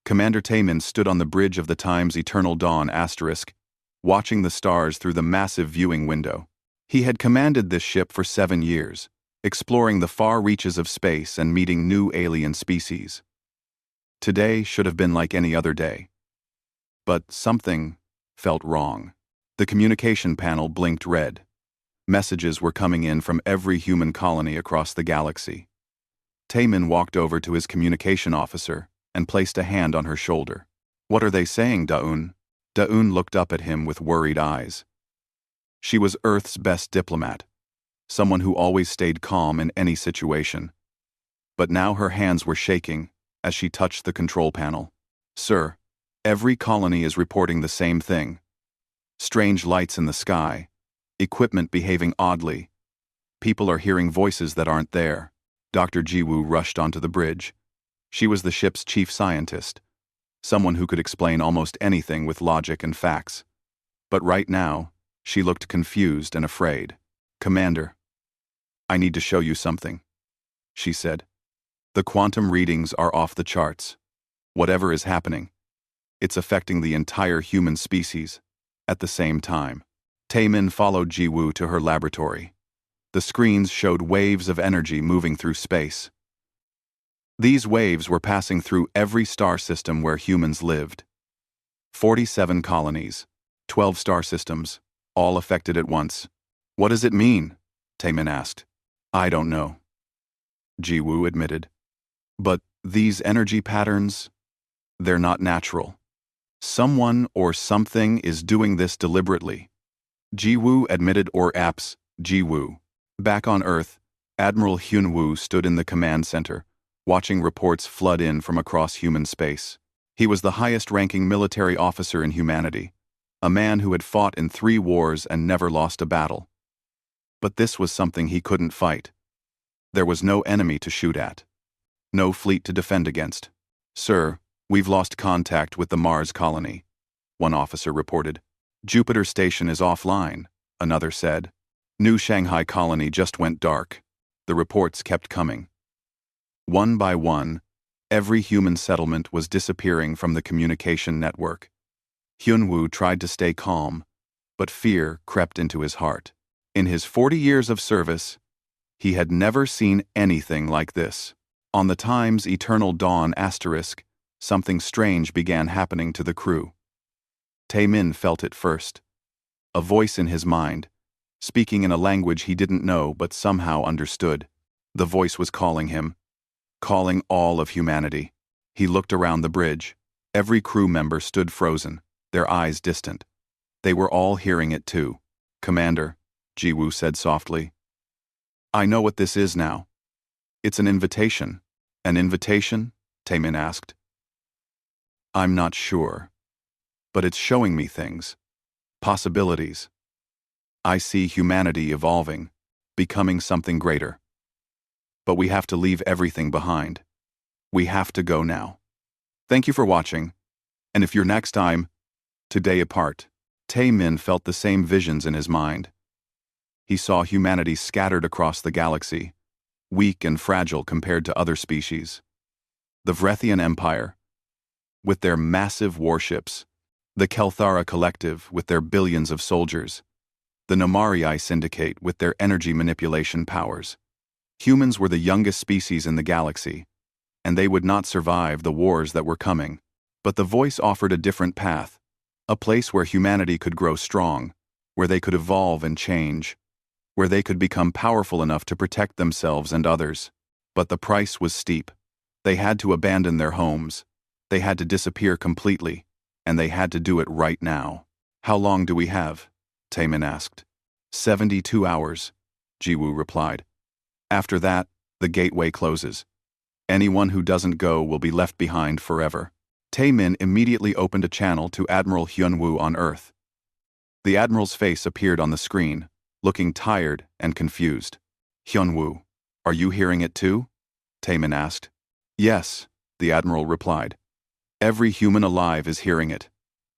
Commander Taemin stood on the bridge of the Time's Eternal Dawn *, watching the stars through the massive viewing window. He had commanded this ship for 7 years, exploring the far reaches of space and meeting new alien species. Today should have been like any other day. But something felt wrong. The communication panel blinked red. Messages were coming in from every human colony across the galaxy. Taemin walked over to his communication officer and placed a hand on her shoulder. "What are they saying, Daun?" Daun looked up at him with worried eyes. She was Earth's best diplomat, someone who always stayed calm in any situation. But now her hands were shaking as she touched the control panel. "Sir, every colony is reporting the same thing. Strange lights in the sky, equipment behaving oddly. People are hearing voices that aren't there." Dr. Jiwoo rushed onto the bridge. She was the ship's chief scientist, someone who could explain almost anything with logic and facts. But right now, she looked confused and afraid. "Commander, I need to show you something," she said. "The quantum readings are off the charts. Whatever is happening, it's affecting the entire human species at the same time." Taemin followed Jiwoo to her laboratory. The screens showed waves of energy moving through space. These waves were passing through every star system where humans lived. 47 colonies, 12 star systems, all affected at once. "What does it mean?" Taemin asked. "I don't know," Jiwoo admitted. "But these energy patterns, they're not natural. Someone or something is doing this deliberately." Jiwoo admitted, or apps, Jiwoo. Back on Earth, Admiral Hyunwoo stood in the command center, watching reports flood in from across human space. He was the highest-ranking military officer in humanity, a man who had fought in 3 wars and never lost a battle. But this was something he couldn't fight. There was no enemy to shoot at, no fleet to defend against. "Sir, we've lost contact with the Mars colony," one officer reported. "Jupiter Station is offline," another said. "New Shanghai colony just went dark." The reports kept coming. One by one, every human settlement was disappearing from the communication network. Hyunwoo tried to stay calm, but fear crept into his heart. In his 40 years of service, he had never seen anything like this. On the Time's Eternal Dawn *, something strange began happening to the crew. Taemin felt it first. A voice in his mind, speaking in a language he didn't know but somehow understood. The voice was calling him, calling all of humanity. He looked around the bridge. Every crew member stood frozen, their eyes distant. They were all hearing it too. "Commander," Jiwoo said softly, "I know what this is now. It's an invitation." "An invitation?" Taemin asked. "I'm not sure, but it's showing me things. Possibilities. I see humanity evolving, becoming something greater. But we have to leave everything behind. We have to go now. Thank you for watching, and if you're next time, today apart." Taemin felt the same visions in his mind. He saw humanity scattered across the galaxy, weak and fragile compared to other species. The Vrethian Empire, with their massive warships, the Kelthara Collective with their billions of soldiers, the Nomarii Syndicate with their energy manipulation powers. Humans were the youngest species in the galaxy, and they would not survive the wars that were coming. But the voice offered a different path, a place where humanity could grow strong, where they could evolve and change, where they could become powerful enough to protect themselves and others. But the price was steep. They had to abandon their homes, they had to disappear completely, and they had to do it right now. "How long do we have?" Taemin asked. 72 hours, Jiwoo replied. "After that, the gateway closes. Anyone who doesn't go will be left behind forever." Taemin immediately opened a channel to Admiral Hyunwoo on Earth. The Admiral's face appeared on the screen, looking tired and confused. "Hyunwoo, are you hearing it too?" Taemin asked. "Yes," the Admiral replied. "Every human alive is hearing it.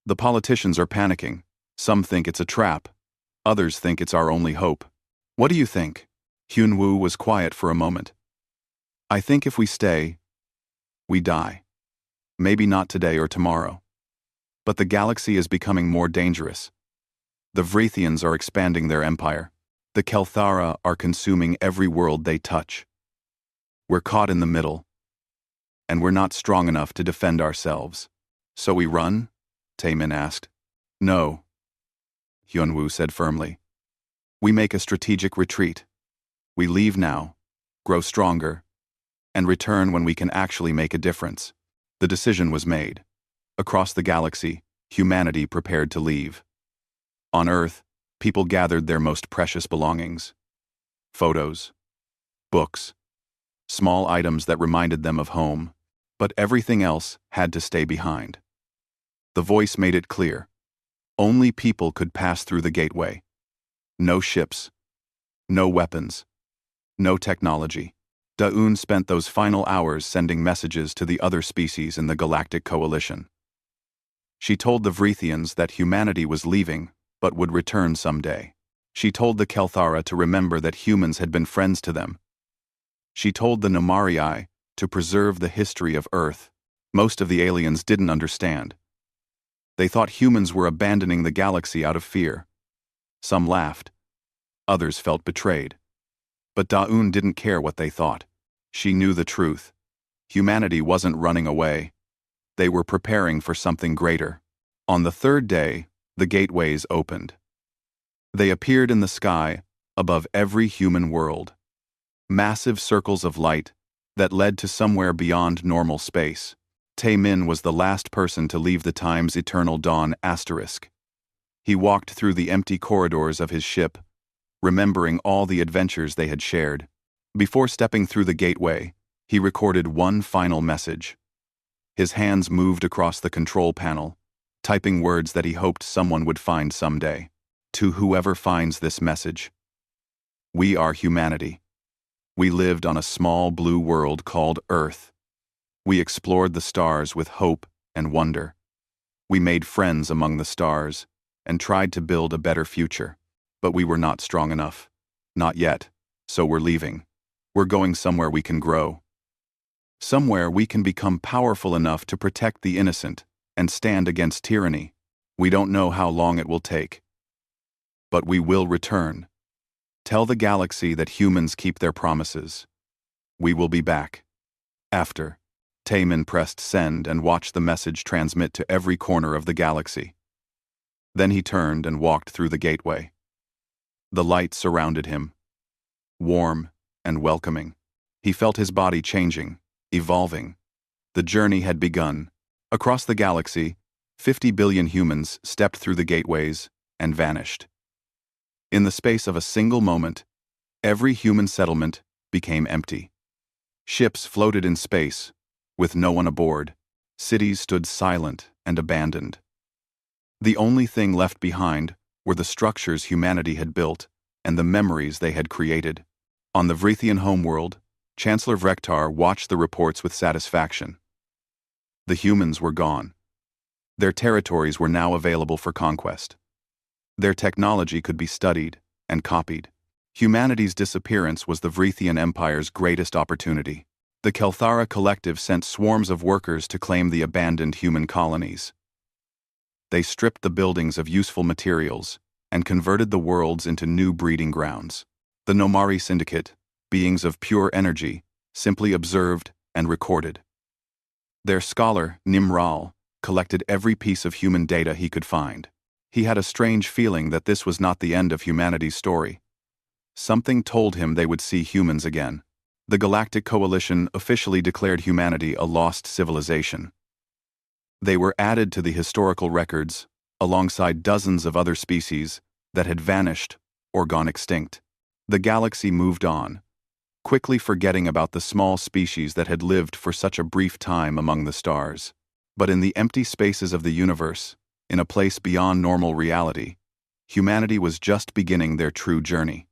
The politicians are panicking. Some think it's a trap. Others think it's our only hope. What do you think?" Hyunwoo was quiet for a moment. "I think if we stay, we die." Maybe not today or tomorrow. But the galaxy is becoming more dangerous. The Vrithians are expanding their empire. The Kelthara are consuming every world they touch. We're caught in the middle. And we're not strong enough to defend ourselves. So we run? Taemin asked. No, Hyunwoo said firmly. We make a strategic retreat. We leave now, grow stronger, and return when we can actually make a difference. The decision was made. Across the galaxy, humanity prepared to leave. On Earth, people gathered their most precious belongings. Photos, books, small items that reminded them of home, but everything else had to stay behind. The voice made it clear. Only people could pass through the gateway. No ships, no weapons, no technology. Da-un spent those final hours sending messages to the other species in the Galactic Coalition. She told the Vrithians that humanity was leaving, but would return someday. She told the Kelthara to remember that humans had been friends to them. She told the Nomarii to preserve the history of Earth. Most of the aliens didn't understand. They thought humans were abandoning the galaxy out of fear. Some laughed. Others felt betrayed. But Da-un didn't care what they thought. She knew the truth. Humanity wasn't running away. They were preparing for something greater. On the third day, the gateways opened. They appeared in the sky, above every human world. Massive circles of light that led to somewhere beyond normal space. Taemin was the last person to leave the time's eternal dawn asterisk. He walked through the empty corridors of his ship, remembering all the adventures they had shared. Before stepping through the gateway, he recorded one final message. His hands moved across the control panel, typing words that he hoped someone would find someday. To whoever finds this message. We are humanity. We lived on a small blue world called Earth. We explored the stars with hope and wonder. We made friends among the stars and tried to build a better future. But we were not strong enough. Not yet. So we're leaving. We're going somewhere we can grow. Somewhere we can become powerful enough to protect the innocent and stand against tyranny. We don't know how long it will take. But we will return. Tell the galaxy that humans keep their promises. We will be back. After. Taemin pressed send and watched the message transmit to every corner of the galaxy. Then he turned and walked through the gateway. The light surrounded him. Warm and welcoming. He felt his body changing, evolving. The journey had begun. Across the galaxy, 50 billion humans stepped through the gateways and vanished. In the space of a single moment, every human settlement became empty. Ships floated in space, with no one aboard. Cities stood silent and abandoned. The only thing left behind were the structures humanity had built and the memories they had created. On the Vrithian homeworld, Chancellor Vrektar watched the reports with satisfaction. The humans were gone. Their territories were now available for conquest. Their technology could be studied and copied. Humanity's disappearance was the Vrithian Empire's greatest opportunity. The Kelthara Collective sent swarms of workers to claim the abandoned human colonies. They stripped the buildings of useful materials and converted the worlds into new breeding grounds. The Nomari Syndicate, beings of pure energy, simply observed and recorded. Their scholar, Nimral, collected every piece of human data he could find. He had a strange feeling that this was not the end of humanity's story. Something told him they would see humans again. The Galactic Coalition officially declared humanity a lost civilization. They were added to the historical records, alongside dozens of other species that had vanished or gone extinct. The galaxy moved on, quickly forgetting about the small species that had lived for such a brief time among the stars. But in the empty spaces of the universe, in a place beyond normal reality, humanity was just beginning their true journey.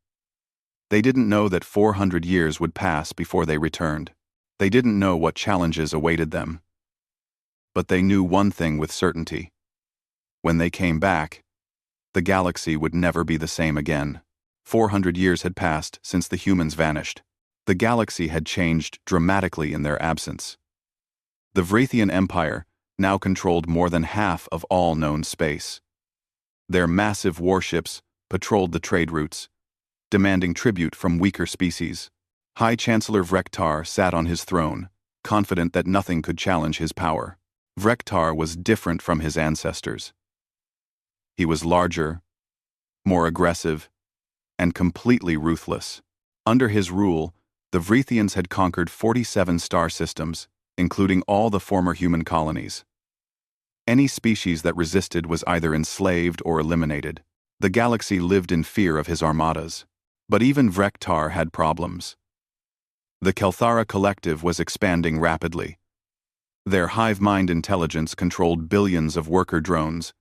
They didn't know that 400 years would pass before they returned. They didn't know what challenges awaited them. But they knew one thing with certainty. When they came back, the galaxy would never be the same again. 400 years had passed since the humans vanished. The galaxy had changed dramatically in their absence. The Vrathian Empire now controlled more than half of all known space. Their massive warships patrolled the trade routes, demanding tribute from weaker species. High Chancellor Vrektar sat on his throne, confident that nothing could challenge his power. Vrektar was different from his ancestors. He was larger, more aggressive, and completely ruthless. Under his rule, the Vrathians had conquered 47 star systems, including all the former human colonies. Any species that resisted was either enslaved or eliminated. The galaxy lived in fear of his armadas. But even Vrektar had problems. The Kelthara Collective was expanding rapidly. Their hive-mind intelligence controlled billions of worker drones,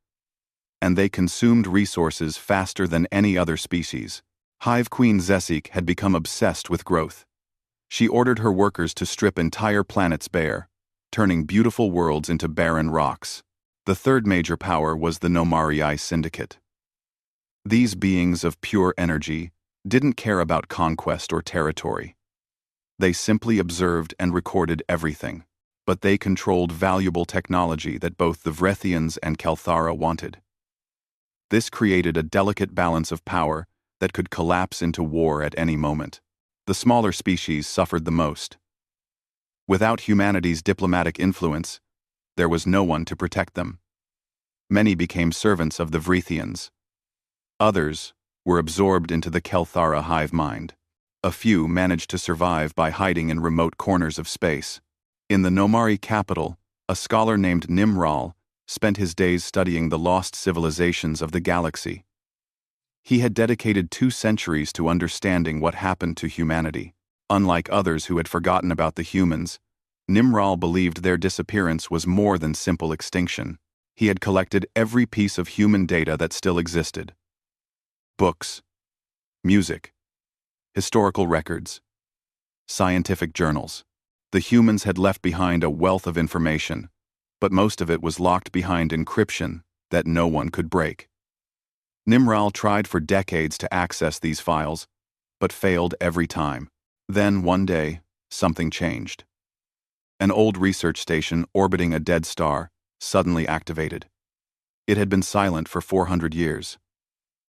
and they consumed resources faster than any other species. Hive Queen Zesik had become obsessed with growth. She ordered her workers to strip entire planets bare, turning beautiful worlds into barren rocks. The third major power was the Nomarii Syndicate. These beings of pure energy didn't care about conquest or territory. They simply observed and recorded everything, but they controlled valuable technology that both the Vrethians and Kelthara wanted. This created a delicate balance of power that could collapse into war at any moment. The smaller species suffered the most. Without humanity's diplomatic influence, there was no one to protect them. Many became servants of the Vrethians. Others were absorbed into the Kelthara hive mind. A few managed to survive by hiding in remote corners of space. In the Nomari capital, a scholar named Nimral spent his days studying the lost civilizations of the galaxy. He had dedicated 2 centuries to understanding what happened to humanity. Unlike others who had forgotten about the humans, Nimral believed their disappearance was more than simple extinction. He had collected every piece of human data that still existed. Books, music, historical records, scientific journals. The humans had left behind a wealth of information, but most of it was locked behind encryption that no one could break. Nimral tried for decades to access these files, but failed every time. Then, one day, something changed. An old research station orbiting a dead star suddenly activated. It had been silent for 400 years.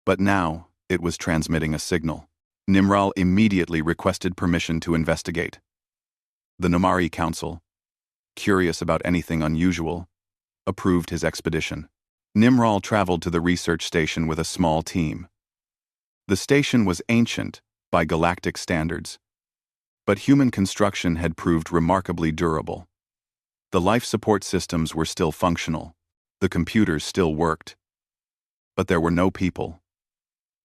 But now, it was transmitting a signal. Nimral immediately requested permission to investigate. The Nomari Council, curious about anything unusual, approved his expedition. Nimral traveled to the research station with a small team. The station was ancient by galactic standards, but human construction had proved remarkably durable. The life support systems were still functional, the computers still worked, but there were no people.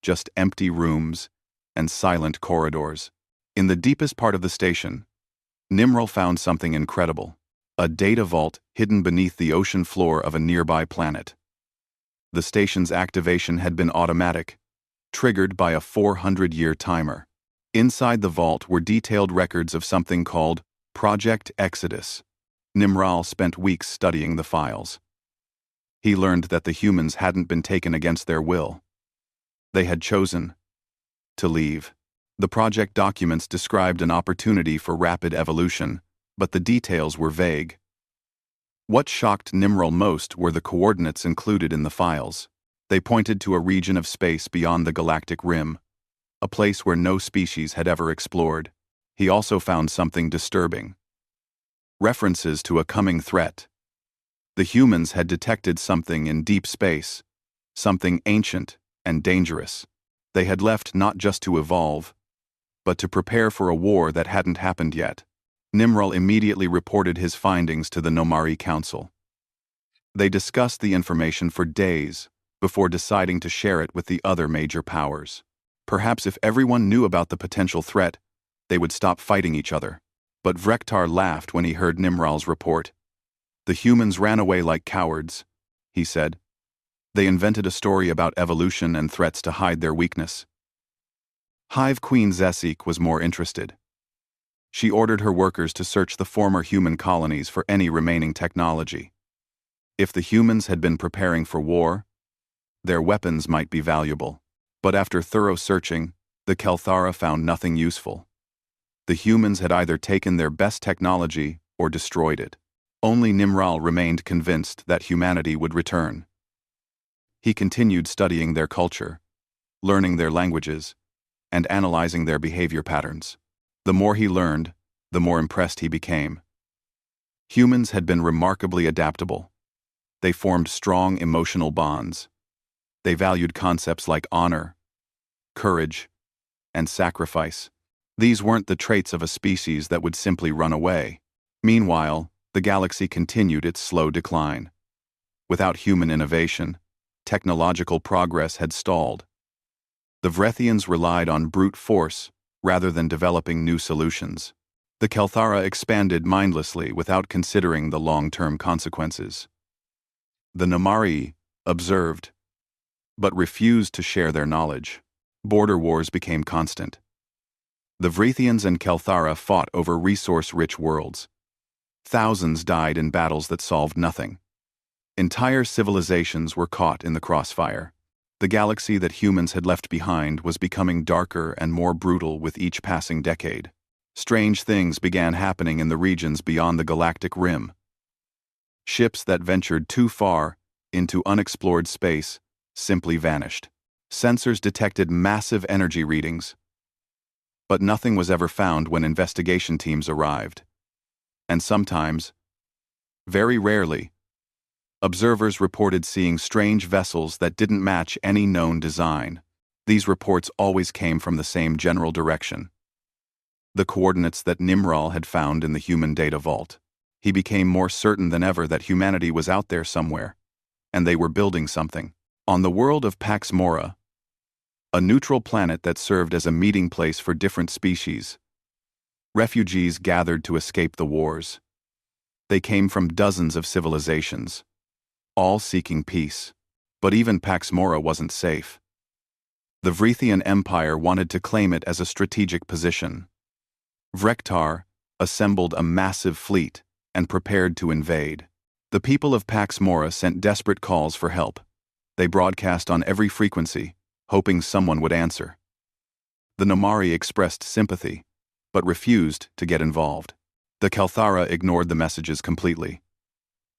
Just empty rooms and silent corridors. In the deepest part of the station, Nimral found something incredible, a data vault hidden beneath the ocean floor of a nearby planet. The station's activation had been automatic, triggered by a 400-year timer. Inside the vault were detailed records of something called Project Exodus. Nimral spent weeks studying the files. He learned that the humans hadn't been taken against their will. They had chosen to leave. The project documents described an opportunity for rapid evolution, but the details were vague. What shocked Nimral most were the coordinates included in the files. They pointed to a region of space beyond the galactic rim, a place where no species had ever explored. He also found something disturbing. References to a coming threat. The humans had detected something in deep space, something ancient and dangerous. They had left not just to evolve, but to prepare for a war that hadn't happened yet. Nimral immediately reported his findings to the Nomari Council. They discussed the information for days before deciding to share it with the other major powers. Perhaps if everyone knew about the potential threat, they would stop fighting each other. But Vrektar laughed when he heard Nimral's report. The humans ran away like cowards, he said. They invented a story about evolution and threats to hide their weakness. Hive Queen Zesik was more interested. She ordered her workers to search the former human colonies for any remaining technology. If the humans had been preparing for war, their weapons might be valuable. But after thorough searching, the Kelthara found nothing useful. The humans had either taken their best technology or destroyed it. Only Nimral remained convinced that humanity would return. He continued studying their culture, learning their languages, and analyzing their behavior patterns. The more he learned, the more impressed he became. Humans had been remarkably adaptable. They formed strong emotional bonds. They valued concepts like honor, courage, and sacrifice. These weren't the traits of a species that would simply run away. Meanwhile, the galaxy continued its slow decline. Without human innovation, technological progress had stalled. The Vrethians relied on brute force rather than developing new solutions. The Kelthara expanded mindlessly without considering the long-term consequences. The Namari observed, but refused to share their knowledge. Border wars became constant. The Vrethians and Kelthara fought over resource-rich worlds. Thousands died in battles that solved nothing. Entire civilizations were caught in the crossfire. The galaxy that humans had left behind was becoming darker and more brutal with each passing decade. Strange things began happening in the regions beyond the galactic rim. Ships that ventured too far into unexplored space simply vanished. Sensors detected massive energy readings, but nothing was ever found when investigation teams arrived. And sometimes, very rarely, observers reported seeing strange vessels that didn't match any known design. These reports always came from the same general direction: the coordinates that Nimral had found in the human data vault. He became more certain than ever that humanity was out there somewhere, and they were building something. On the world of Pax Mora, a neutral planet that served as a meeting place for different species, refugees gathered to escape the wars. They came from dozens of civilizations, all seeking peace. But even Pax Mora wasn't safe. The Vrethian Empire wanted to claim it as a strategic position. Vrektar assembled a massive fleet and prepared to invade. The people of Pax Mora sent desperate calls for help. They broadcast on every frequency, hoping someone would answer. The Namari expressed sympathy, but refused to get involved. The Kelthara ignored the messages completely.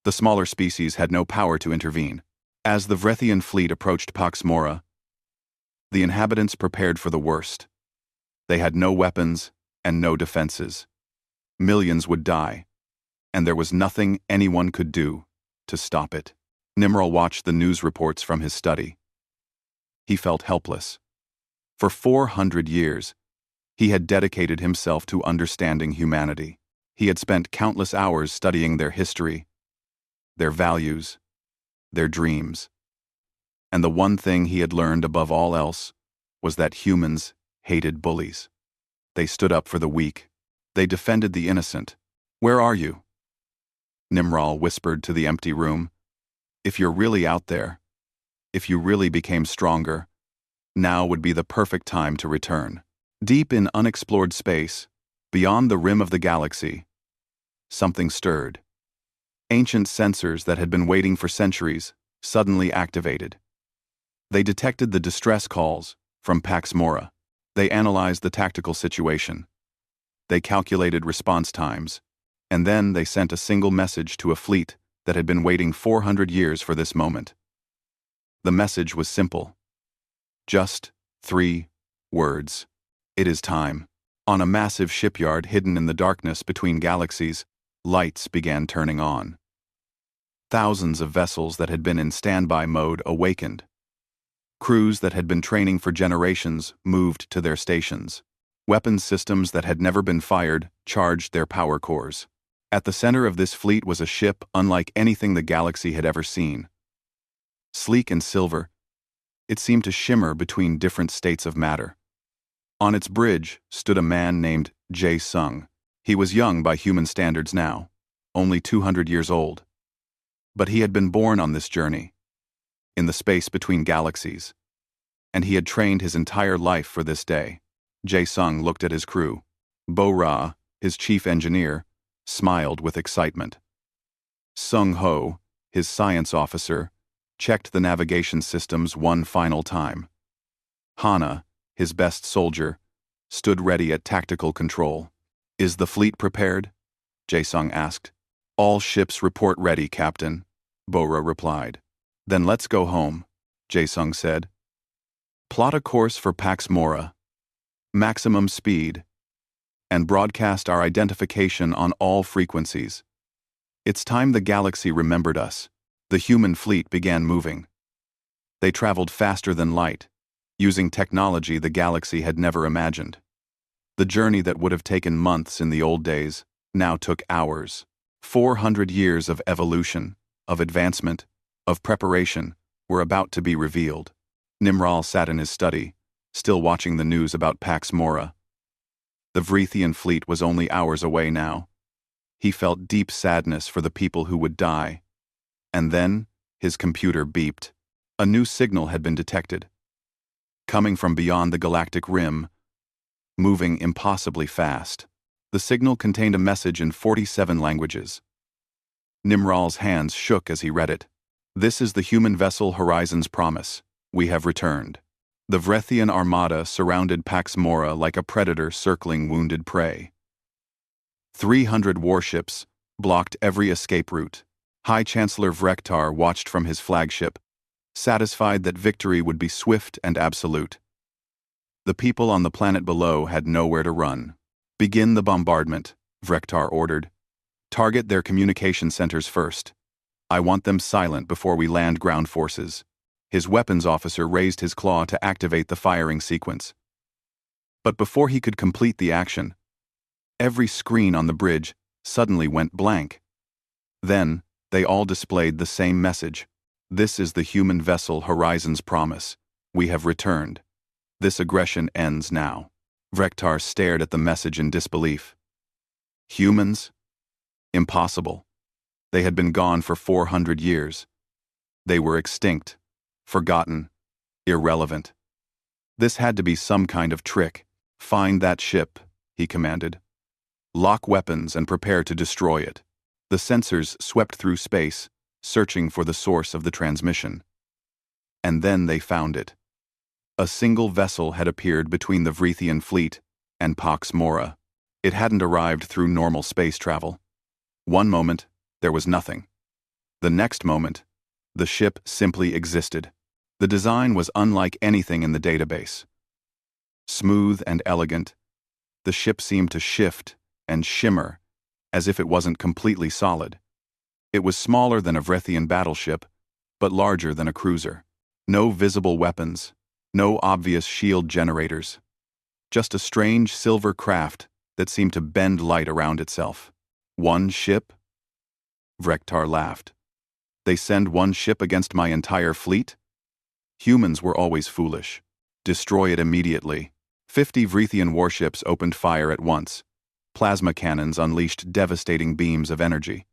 The smaller species had no power to intervene. As the Vrethian fleet approached Pax Mora, the inhabitants prepared for the worst. They had no weapons and no defenses. Millions would die, and there was nothing anyone could do to stop it. Nimral watched the news reports from his study. He felt helpless. For 400 years, he had dedicated himself to understanding humanity. He had spent countless hours studying their history, their values, their dreams. And the one thing he had learned above all else was that humans hated bullies. They stood up for the weak. They defended the innocent. "Where are you?" Nimral whispered to the empty room. "If you're really out there, if you really became stronger, now would be the perfect time to return." Deep in unexplored space, beyond the rim of the galaxy, something stirred. Ancient sensors that had been waiting for centuries suddenly activated. They detected the distress calls from Pax Mora. They analyzed the tactical situation. They calculated response times, and then they sent a single message to a fleet that had been waiting 400 years for this moment. The message was simple. Just 3 words. "It is time." On a massive shipyard hidden in the darkness between galaxies, lights began turning on. Thousands of vessels that had been in standby mode awakened. Crews that had been training for generations moved to their stations. Weapons systems that had never been fired charged their power cores. At the center of this fleet was a ship unlike anything the galaxy had ever seen. Sleek and silver, it seemed to shimmer between different states of matter. On its bridge stood a man named Jae Sung. He was young by human standards now, only 200 years old. But he had been born on this journey, in the space between galaxies, and he had trained his entire life for this day. Jae Sung looked at his crew. Bo Ra, his chief engineer, smiled with excitement. Sung Ho, his science officer, checked the navigation systems one final time. Hana, his best soldier, stood ready at tactical control. "Is the fleet prepared?" Jae Sung asked. All ships report ready, Captain, Bora replied. Then let's go home, Jae-sung said. Plot a course for Pax Mora. Maximum speed. And broadcast our identification on all frequencies. It's time the galaxy remembered us. The human fleet began moving. They traveled faster than light, using technology the galaxy had never imagined. The journey that would have taken months in the old days now took hours. 400 years of evolution, of advancement, of preparation were about to be revealed. Nimral sat in his study, still watching the news about Pax Mora. The Vrithian fleet was only hours away now. He felt deep sadness for the people who would die. And then, his computer beeped. A new signal had been detected. Coming from beyond the galactic rim, moving impossibly fast. The signal contained a message in 47 languages. Nimral's hands shook as he read it. This is the human vessel Horizon's promise. We have returned. The Vrethian armada surrounded Pax Mora like a predator circling wounded prey. 300 warships blocked every escape route. High Chancellor Vrektar watched from his flagship, satisfied that victory would be swift and absolute. The people on the planet below had nowhere to run. Begin the bombardment, Vrektar ordered. Target their communication centers first. I want them silent before we land ground forces. His weapons officer raised his claw to activate the firing sequence. But before he could complete the action, every screen on the bridge suddenly went blank. Then, they all displayed the same message. This is the human vessel Horizon's promise. We have returned. This aggression ends now. Vrektar stared at the message in disbelief. Humans? Impossible. They had been gone for 400 years. They were extinct, forgotten, irrelevant. This had to be some kind of trick. Find that ship, he commanded. Lock weapons and prepare to destroy it. The sensors swept through space, searching for the source of the transmission. And then they found it. A single vessel had appeared between the Vrithian fleet and Pax Mora. It hadn't arrived through normal space travel. One moment, there was nothing. The next moment, the ship simply existed. The design was unlike anything in the database. Smooth and elegant, the ship seemed to shift and shimmer as if it wasn't completely solid. It was smaller than a Vrethian battleship, but larger than a cruiser. No visible weapons, no obvious shield generators. Just a strange silver craft that seemed to bend light around itself. One ship? Vrektar laughed. They send one ship against my entire fleet? Humans were always foolish. Destroy it immediately. 50 Vrethian warships opened fire at once. Plasma cannons unleashed devastating beams of energy.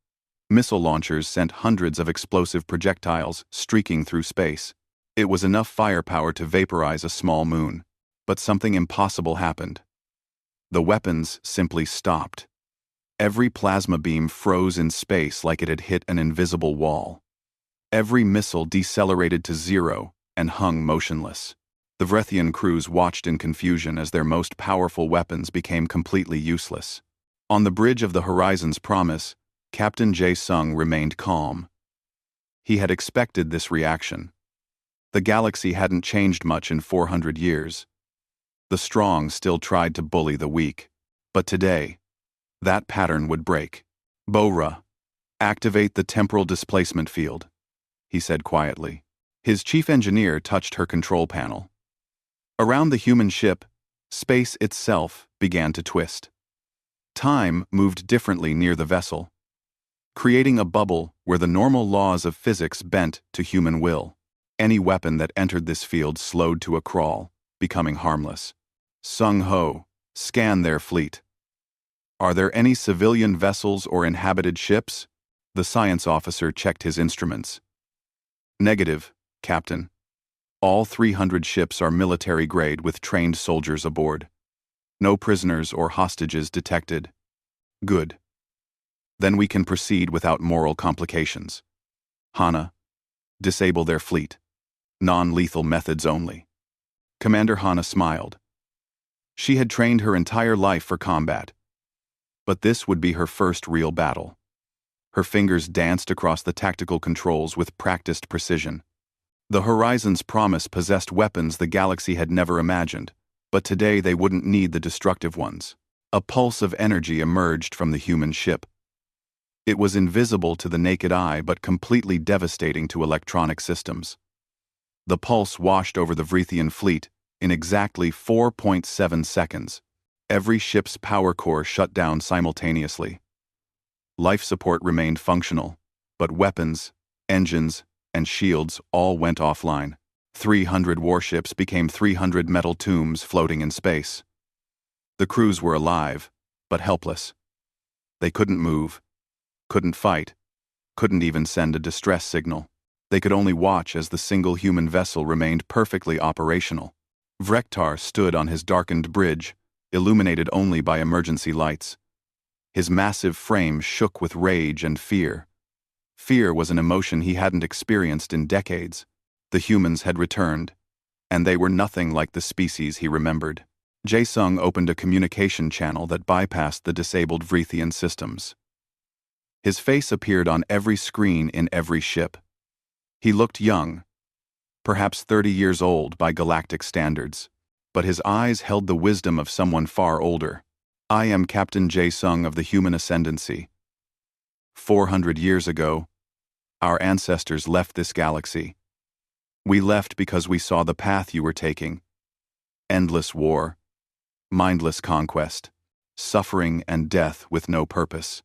Missile launchers sent hundreds of explosive projectiles streaking through space. It was enough firepower to vaporize a small moon. But something impossible happened. The weapons simply stopped. Every plasma beam froze in space like it had hit an invisible wall. Every missile decelerated to zero and hung motionless. The Vrethian crews watched in confusion as their most powerful weapons became completely useless. On the bridge of the Horizon's promise, Captain Jae-sung remained calm. He had expected this reaction. The galaxy hadn't changed much in 400 years. The strong still tried to bully the weak. But today, that pattern would break. Bora, activate the temporal displacement field, he said quietly. His chief engineer touched her control panel. Around the human ship, space itself began to twist. Time moved differently near the vessel, creating a bubble where the normal laws of physics bent to human will. Any weapon that entered this field slowed to a crawl, becoming harmless. Sung-ho, scan their fleet. Are there any civilian vessels or inhabited ships? The science officer checked his instruments. Negative, Captain. All 300 ships are military-grade with trained soldiers aboard. No prisoners or hostages detected. Good. Then we can proceed without moral complications. Hana, disable their fleet. Non-lethal methods only. Commander Hana smiled. She had trained her entire life for combat. But this would be her first real battle. Her fingers danced across the tactical controls with practiced precision. The Horizon's promise possessed weapons the galaxy had never imagined, but today they wouldn't need the destructive ones. A pulse of energy emerged from the human ship. It was invisible to the naked eye but completely devastating to electronic systems. The pulse washed over the Vrithian fleet in exactly 4.7 seconds. Every ship's power core shut down simultaneously. Life support remained functional, but weapons, engines, and shields all went offline. 300 warships became 300 metal tombs floating in space. The crews were alive, but helpless. They couldn't move, couldn't fight, couldn't even send a distress signal. They could only watch as the single human vessel remained perfectly operational. Vrektar stood on his darkened bridge, illuminated only by emergency lights. His massive frame shook with rage and fear. Fear was an emotion he hadn't experienced in decades. The humans had returned, and they were nothing like the species he remembered. Jae-sung opened a communication channel that bypassed the disabled Vrithian systems. His face appeared on every screen in every ship. He looked young, perhaps 30 years old by galactic standards, but his eyes held the wisdom of someone far older. I am Captain Jae-sung of the human ascendancy. 400 years ago, our ancestors left this galaxy. We left because we saw the path you were taking. Endless war, mindless conquest, suffering and death with no purpose.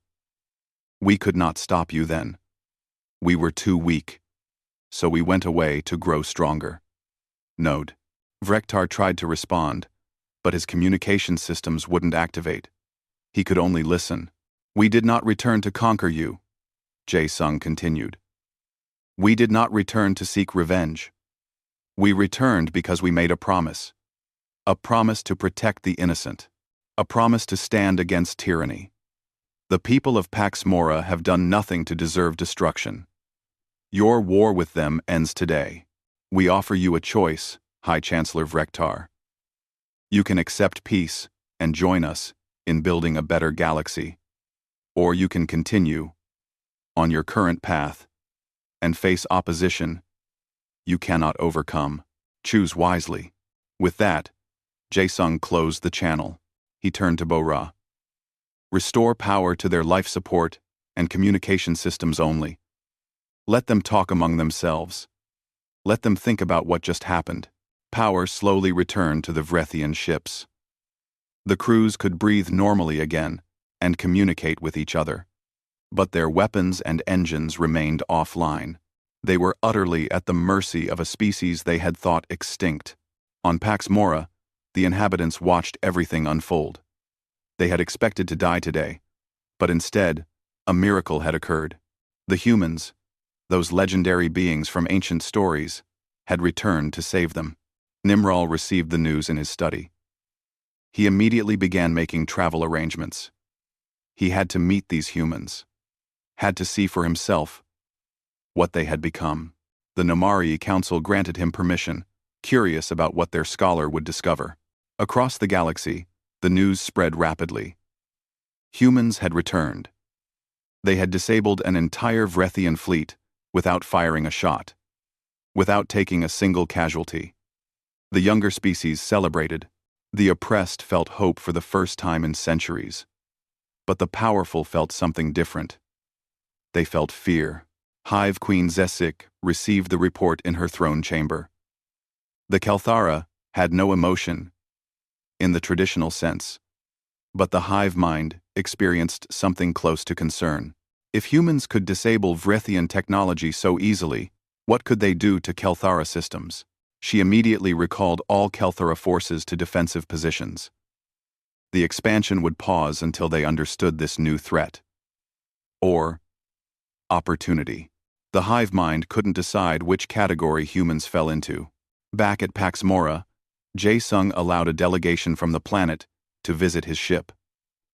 We could not stop you then. We were too weak, so we went away to grow stronger. Node. Vrektar tried to respond, but his communication systems wouldn't activate. He could only listen. We did not return to conquer you, Jae-sung continued. We did not return to seek revenge. We returned because we made a promise. A promise to protect the innocent. A promise to stand against tyranny. The people of Pax Mora have done nothing to deserve destruction. Your war with them ends today. We offer you a choice, High Chancellor Vrektar. You can accept peace and join us in building a better galaxy. Or you can continue on your current path and face opposition you cannot overcome. Choose wisely. With that, Jae-sung closed the channel. He turned to Bo-Ra. Restore power to their life support and communication systems only. Let them talk among themselves. Let them think about what just happened. Power slowly returned to the Vrethian ships. The crews could breathe normally again and communicate with each other. But their weapons and engines remained offline. They were utterly at the mercy of a species they had thought extinct. On Pax Mora, the inhabitants watched everything unfold. They had expected to die today, but instead, a miracle had occurred. The humans, those legendary beings from ancient stories, had returned to save them. Nimral received the news in his study. He immediately began making travel arrangements. He had to meet these humans, had to see for himself what they had become. The Nomari Council granted him permission, curious about what their scholar would discover. Across the galaxy, the news spread rapidly. Humans had returned. They had disabled an entire Vrethian fleet without firing a shot, without taking a single casualty. The younger species celebrated. The oppressed felt hope for the first time in centuries. But the powerful felt something different. They felt fear. Hive Queen Zesik received the report in her throne chamber. The Kelthara had no emotion, in the traditional sense, but the hive mind experienced something close to concern. If humans could disable Vrethian technology so easily, what could they do to Kelthara systems? She immediately recalled all Kelthara forces to defensive positions. The expansion would pause until they understood this new threat. Or opportunity. The hive mind couldn't decide which category humans fell into. Back at Pax Mora, Jae-sung allowed a delegation from the planet to visit his ship.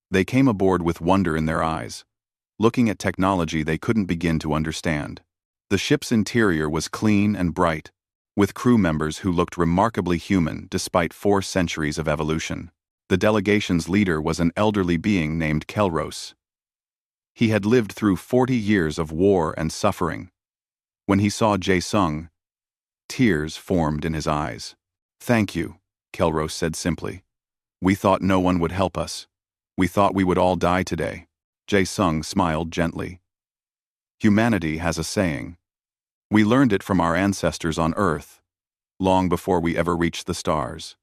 They came aboard with wonder in their eyes, looking at technology they couldn't begin to understand. The ship's interior was clean and bright, with crew members who looked remarkably human despite 4 centuries of evolution. The delegation's leader was an elderly being named Kelros. He had lived through 40 years of war and suffering. When he saw Jae-sung, tears formed in his eyes. "Thank you," Kelros said simply. "We thought no one would help us. We thought we would all die today." Jae-sung smiled gently. "Humanity has a saying. We learned it from our ancestors on Earth, long before we ever reached the stars.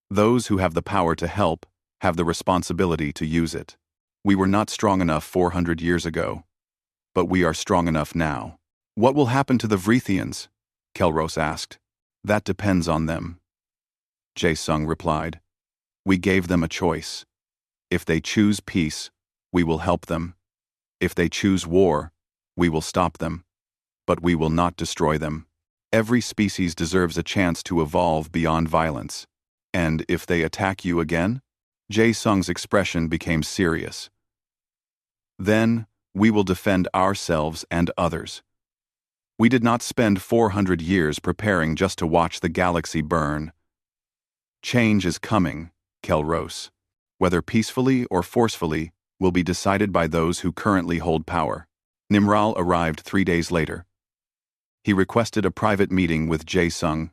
Those who have the power to help have the responsibility to use it. We were not strong enough 400 years ago, but we are strong enough now." "What will happen to the Vrithians?" Kelros asked. "That depends on them," Jae-sung replied. "We gave them a choice. If they choose peace, we will help them. If they choose war, we will stop them. But we will not destroy them. Every species deserves a chance to evolve beyond violence. And if they attack you again?" Jae-sung's expression became serious. "Then, we will defend ourselves and others. We did not spend 400 years preparing just to watch the galaxy burn. Change is coming, Kelros. Whether peacefully or forcefully will be decided by those who currently hold power." Nimral arrived 3 days later. He requested a private meeting with Jae-sung,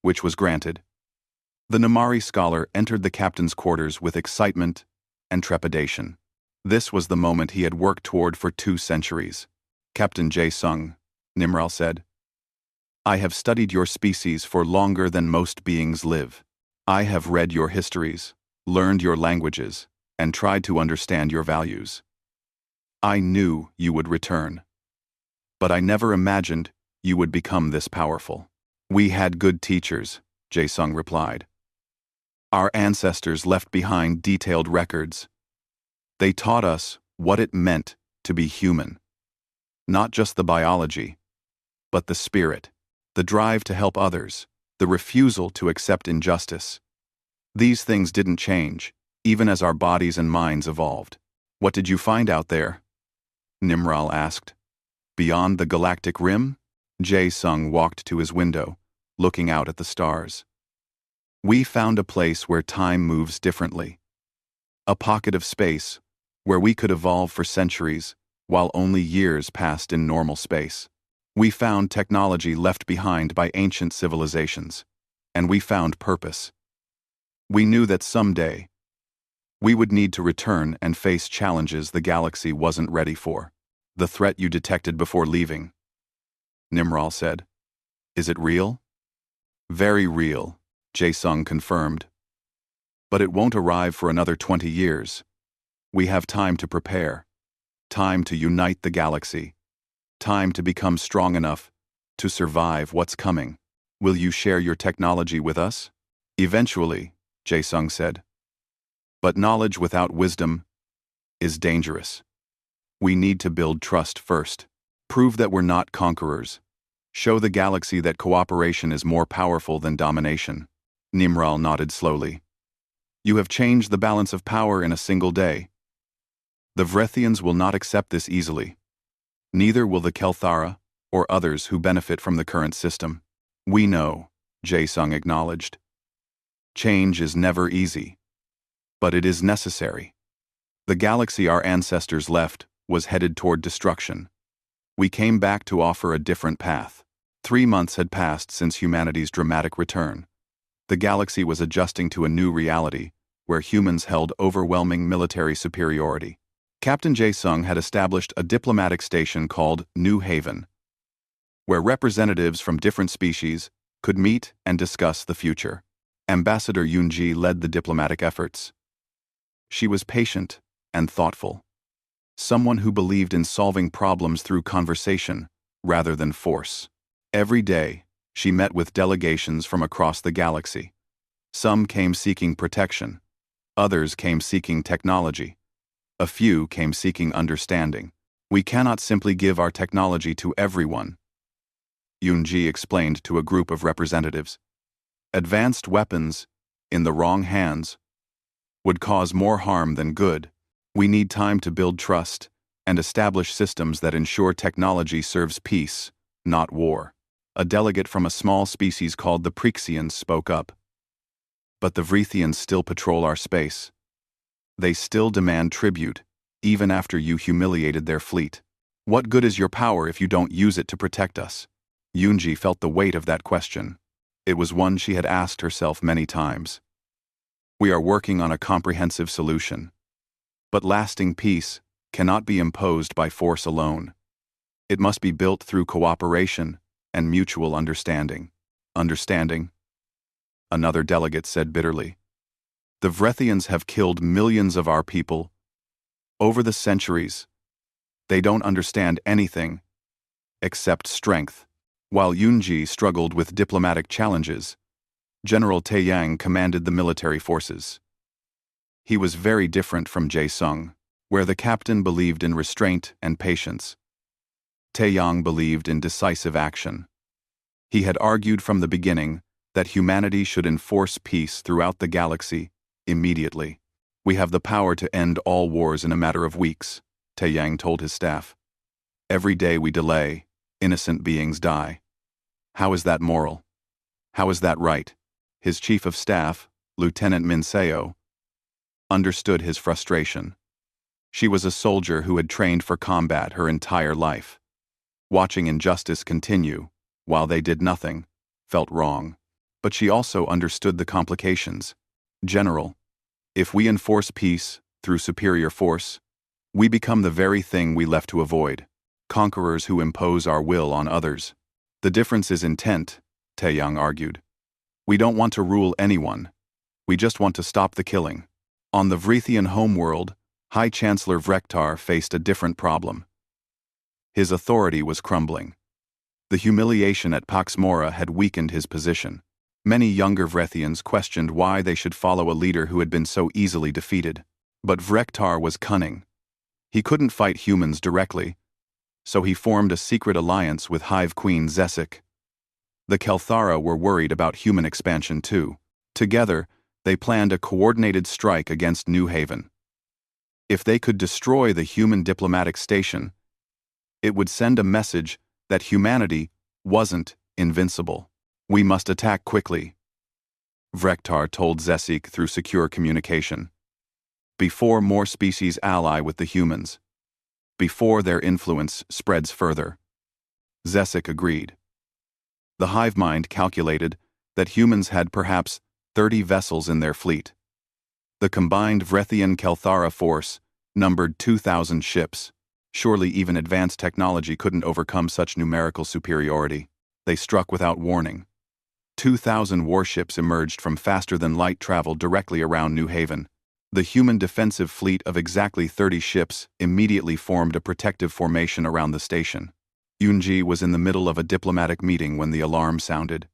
which was granted. The Namari scholar entered the captain's quarters with excitement and trepidation. This was the moment he had worked toward for 2 centuries. "Captain Jae-sung," Nimral said, "I have studied your species for longer than most beings live. I have read your histories, learned your languages, and tried to understand your values. I knew you would return. But I never imagined you would become this powerful." "We had good teachers," Jae-sung replied. "Our ancestors left behind detailed records. They taught us what it meant to be human. Not just the biology, but the spirit, the drive to help others, the refusal to accept injustice. These things didn't change, even as our bodies and minds evolved." "What did you find out there?" Nimral asked. "Beyond the galactic rim?" Jae-sung walked to his window, looking out at the stars. "We found a place where time moves differently. A pocket of space where we could evolve for centuries, while only years passed in normal space. We found technology left behind by ancient civilizations, and we found purpose. We knew that someday, we would need to return and face challenges the galaxy wasn't ready for." "The threat you detected before leaving," Nimral said. "Is it real?" "Very real," Jae-sung confirmed. "But it won't arrive for another 20 years. We have time to prepare. Time to unite the galaxy. Time to become strong enough to survive what's coming. Will you share your technology with us?" "Eventually," Jae-sung said. "But knowledge without wisdom is dangerous. We need to build trust first. Prove that we're not conquerors. Show the galaxy that cooperation is more powerful than domination." Nimral nodded slowly. "You have changed the balance of power in a single day. The Vrethians will not accept this easily. Neither will the Kelthara or others who benefit from the current system." "We know," Jae-sung acknowledged. "Change is never easy. But it is necessary. The galaxy our ancestors left was headed toward destruction. We came back to offer a different path." 3 months had passed since humanity's dramatic return. The galaxy was adjusting to a new reality, where humans held overwhelming military superiority. Captain Jae-sung had established a diplomatic station called New Haven, where representatives from different species could meet and discuss the future. Ambassador Yoon-ji led the diplomatic efforts. She was patient and thoughtful. Someone who believed in solving problems through conversation rather than force. Every day, she met with delegations from across the galaxy. Some came seeking protection. Others came seeking technology. A few came seeking understanding. "We cannot simply give our technology to everyone," Yoon-ji explained to a group of representatives. "Advanced weapons, in the wrong hands, would cause more harm than good. We need time to build trust and establish systems that ensure technology serves peace, not war." A delegate from a small species called the Prixians spoke up. "But the Vrethians still patrol our space. They still demand tribute even after you humiliated their fleet. What good is your power if you don't use it to protect us? Yunji felt the weight of that question. It was one she had asked herself many times. We are working on a comprehensive solution. But lasting peace cannot be imposed by force alone. It must be built through cooperation and mutual understanding. Understanding? Another delegate said bitterly. The Vrethians have killed millions of our people over the centuries. They don't understand anything except strength. While Yunji struggled with diplomatic challenges, General Taeyang commanded the military forces. He was very different from Jae-sung, where the captain believed in restraint and patience. Taeyang believed in decisive action. He had argued from the beginning that humanity should enforce peace throughout the galaxy immediately. We have the power to end all wars in a matter of weeks, Taeyang told his staff. Every day we delay, innocent beings die. How is that moral? How is that right? His chief of staff, Lieutenant Min Seo, understood his frustration. She was a soldier who had trained for combat her entire life. Watching injustice continue, while they did nothing, felt wrong. But she also understood the complications. General, if we enforce peace through superior force, we become the very thing we left to avoid, conquerors who impose our will on others. The difference is intent, Taeyang argued. We don't want to rule anyone. We just want to stop the killing. On the Vrethian homeworld, High Chancellor Vrektar faced a different problem. His authority was crumbling. The humiliation at Pax Mora had weakened his position. Many younger Vrethians questioned why they should follow a leader who had been so easily defeated. But Vrektar was cunning. He couldn't fight humans directly, so he formed a secret alliance with Hive Queen Zesik. The Kelthara were worried about human expansion too. Together, they planned a coordinated strike against New Haven. If they could destroy the human diplomatic station, it would send a message that humanity wasn't invincible. We must attack quickly, Vrektar told Zesik through secure communication. Before more species ally with the humans. Before their influence spreads further. Zesik agreed. The hive mind calculated that humans had perhaps 30 vessels in their fleet. The combined Vrethian Kelthara force numbered 2,000 ships. Surely even advanced technology couldn't overcome such numerical superiority. They struck without warning. 2,000 warships emerged from faster-than-light travel directly around New Haven. The human defensive fleet of exactly 30 ships immediately formed a protective formation around the station. Yunji was in the middle of a diplomatic meeting when the alarm sounded.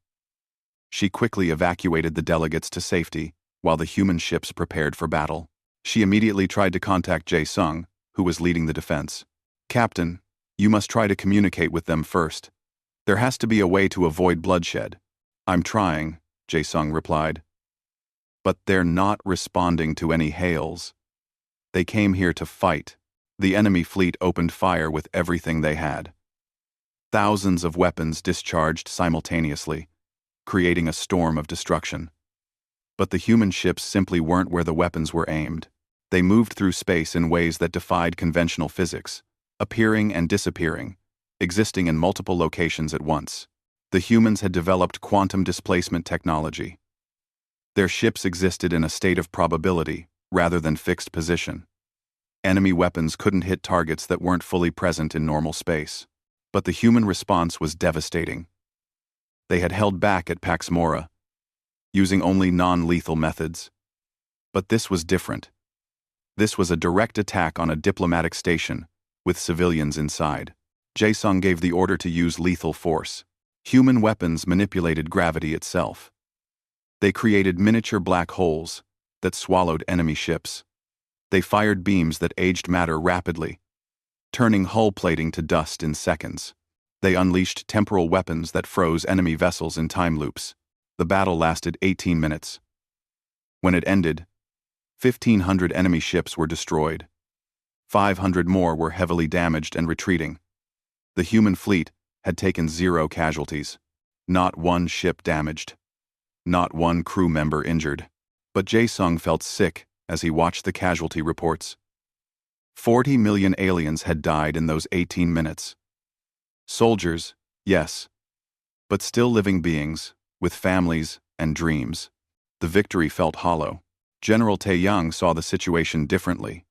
She quickly evacuated the delegates to safety, while the human ships prepared for battle. She immediately tried to contact Jae-sung, who was leading the defense. Captain, you must try to communicate with them first. There has to be a way to avoid bloodshed. I'm trying, Jae-sung replied. But they're not responding to any hails. They came here to fight. The enemy fleet opened fire with everything they had. Thousands of weapons discharged simultaneously, creating a storm of destruction. But the human ships simply weren't where the weapons were aimed. They moved through space in ways that defied conventional physics, appearing and disappearing, existing in multiple locations at once. The humans had developed quantum displacement technology. Their ships existed in a state of probability, rather than fixed position. Enemy weapons couldn't hit targets that weren't fully present in normal space. But the human response was devastating. They had held back at Pax Mora, using only non-lethal methods. But this was different. This was a direct attack on a diplomatic station, with civilians inside. Jae-sung gave the order to use lethal force. Human weapons manipulated gravity itself. They created miniature black holes that swallowed enemy ships. They fired beams that aged matter rapidly, turning hull plating to dust in seconds. They unleashed temporal weapons that froze enemy vessels in time loops. The battle lasted 18 minutes. When it ended, 1,500 enemy ships were destroyed. 500 more were heavily damaged and retreating. The human fleet had taken 0 casualties. Not one ship damaged. Not one crew member injured. But Jae-sung felt sick as he watched the casualty reports. 40 million aliens had died in those 18 minutes. Soldiers, yes, but still living beings, with families and dreams. The victory felt hollow. General Taeyang saw the situation differently.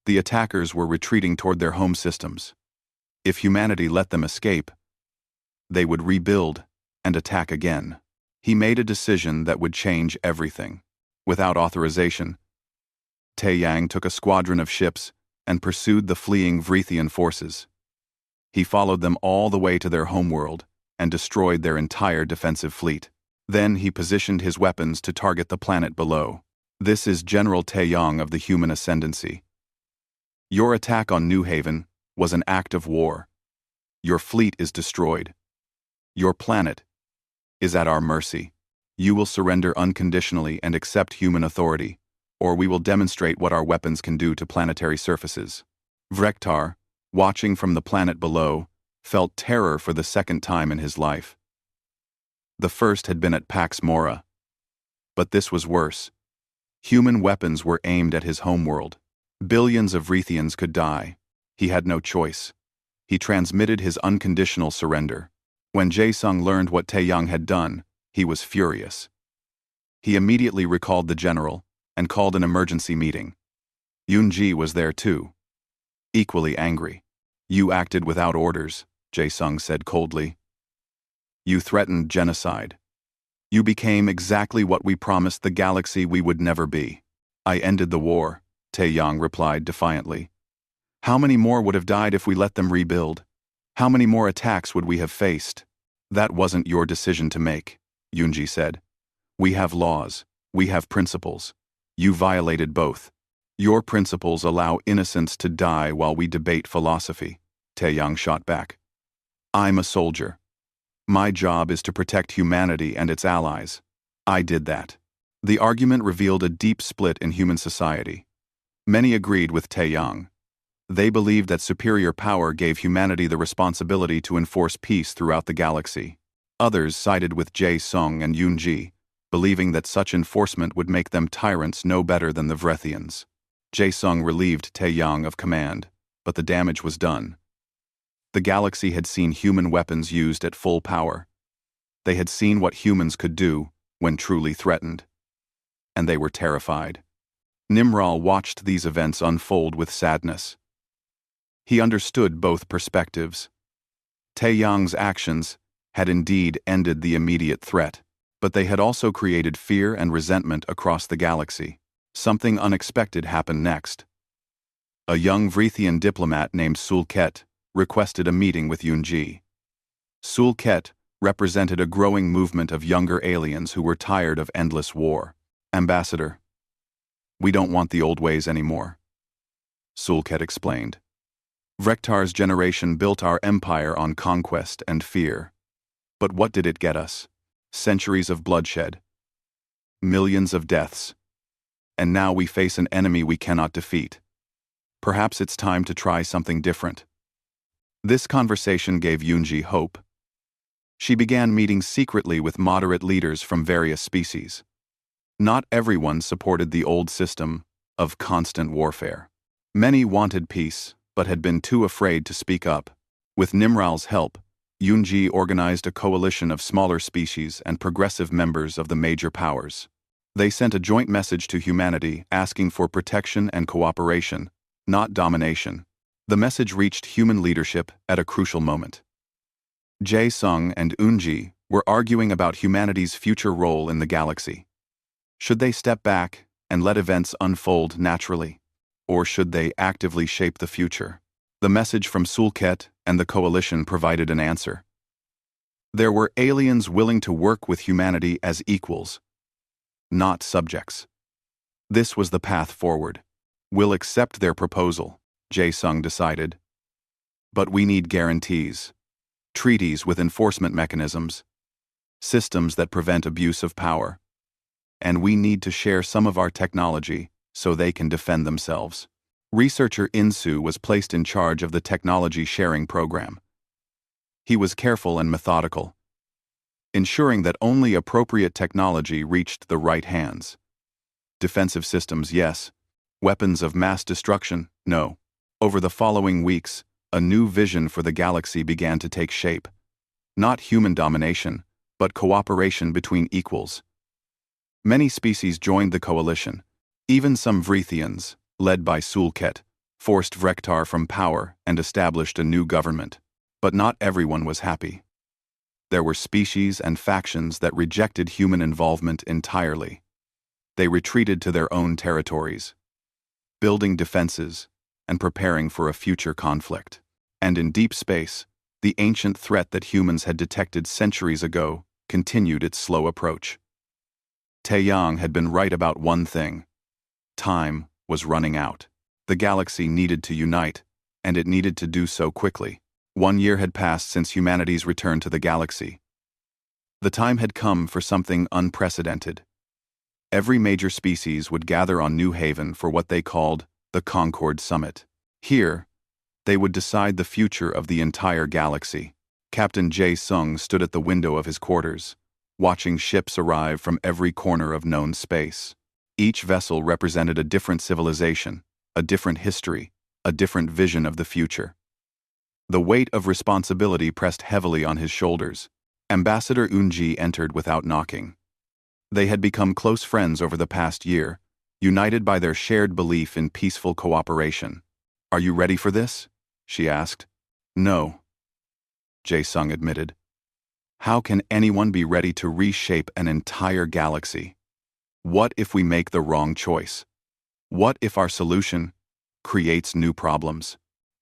The attackers were retreating toward their home systems. If humanity let them escape, they would rebuild and attack again. He made a decision that would change everything. Without authorization, Taeyang took a squadron of ships and pursued the fleeing Vrithian forces. He followed them all the way to their homeworld and destroyed their entire defensive fleet. Then he positioned his weapons to target the planet below. This is General Taeyang of the human ascendancy. Your attack on New Haven was an act of war. Your fleet is destroyed. Your planet is at our mercy. You will surrender unconditionally and accept human authority, or we will demonstrate what our weapons can do to planetary surfaces. Vrektar, watching from the planet below, felt terror for the second time in his life. The first had been at Pax Mora. But this was worse. Human weapons were aimed at his homeworld. Billions of Vrithians could die. He had no choice. He transmitted his unconditional surrender. When Jae-sung learned what Taeyang had done, he was furious. He immediately recalled the general and called an emergency meeting. Yoon-ji was there too. Equally angry. You acted without orders, Jae-sung said coldly. You threatened genocide. You became exactly what we promised the galaxy we would never be. I ended the war, Taeyang replied defiantly. How many more would have died if we let them rebuild? How many more attacks would we have faced? That wasn't your decision to make, Yoon-ji said. We have laws. We have principles. You violated both. Your principles allow innocents to die while we debate philosophy, Taeyang shot back. I'm a soldier. My job is to protect humanity and its allies. I did that. The argument revealed a deep split in human society. Many agreed with Taeyang. They believed that superior power gave humanity the responsibility to enforce peace throughout the galaxy. Others sided with Jae-sung and Yoon-ji, believing that such enforcement would make them tyrants no better than the Vrethians. Jae-sung relieved Taeyang of command, but the damage was done. The galaxy had seen human weapons used at full power. They had seen what humans could do when truly threatened. And they were terrified. Nimral watched these events unfold with sadness. He understood both perspectives. Taeyang's actions had indeed ended the immediate threat, but they had also created fear and resentment across the galaxy. Something unexpected happened next. A young Vrithian diplomat named Sulket requested a meeting with Yoon-ji. Sulket represented a growing movement of younger aliens who were tired of endless war. Ambassador, we don't want the old ways anymore, Sulket explained. Vrektar's generation built our empire on conquest and fear. But what did it get us? Centuries of bloodshed. Millions of deaths. And now we face an enemy we cannot defeat. Perhaps it's time to try something different. This conversation gave Yoon-ji hope. She began meeting secretly with moderate leaders from various species. Not everyone supported the old system of constant warfare. Many wanted peace, but had been too afraid to speak up. With Nimral's help, Yoon-ji organized a coalition of smaller species and progressive members of the major powers. They sent a joint message to humanity asking for protection and cooperation, not domination. The message reached human leadership at a crucial moment. Jae-sung and Yoon-ji were arguing about humanity's future role in the galaxy. Should they step back and let events unfold naturally? Or should they actively shape the future? The message from Sulket and the coalition provided an answer. There were aliens willing to work with humanity as equals, not subjects. This was the path forward. We'll accept their proposal, Jae-sung decided. But we need guarantees, treaties with enforcement mechanisms, systems that prevent abuse of power. And we need to share some of our technology so they can defend themselves. Researcher Insu was placed in charge of the technology sharing program. He was careful and methodical, ensuring that only appropriate technology reached the right hands. Defensive systems, yes, Weapons of mass destruction? No. Over the following weeks, a new vision for the galaxy began to take shape. Not human domination, but cooperation between equals. Many species joined the coalition. Even some Vrethians, led by Sulket, forced Vrektar from power and established a new government. But not everyone was happy. There were species and factions that rejected human involvement entirely. They retreated to their own territories, building defenses and preparing for a future conflict. And in deep space, the ancient threat that humans had detected centuries ago continued its slow approach. Taeyang had been right about one thing. Time was running out. The galaxy needed to unite, and it needed to do so quickly. 1 year had passed since humanity's return to the galaxy. The time had come for something unprecedented. Every major species would gather on New Haven for what they called the Concord Summit. Here, they would decide the future of the entire galaxy. Captain Jae-sung stood at the window of his quarters, watching ships arrive from every corner of known space. Each vessel represented a different civilization, a different history, a different vision of the future. The weight of responsibility pressed heavily on his shoulders. Ambassador Eunji entered without knocking. They had become close friends over the past year, united by their shared belief in peaceful cooperation. "Are you ready for this?" she asked. "No," Jae-sung admitted. "How can anyone be ready to reshape an entire galaxy? What if we make the wrong choice? What if our solution creates new problems?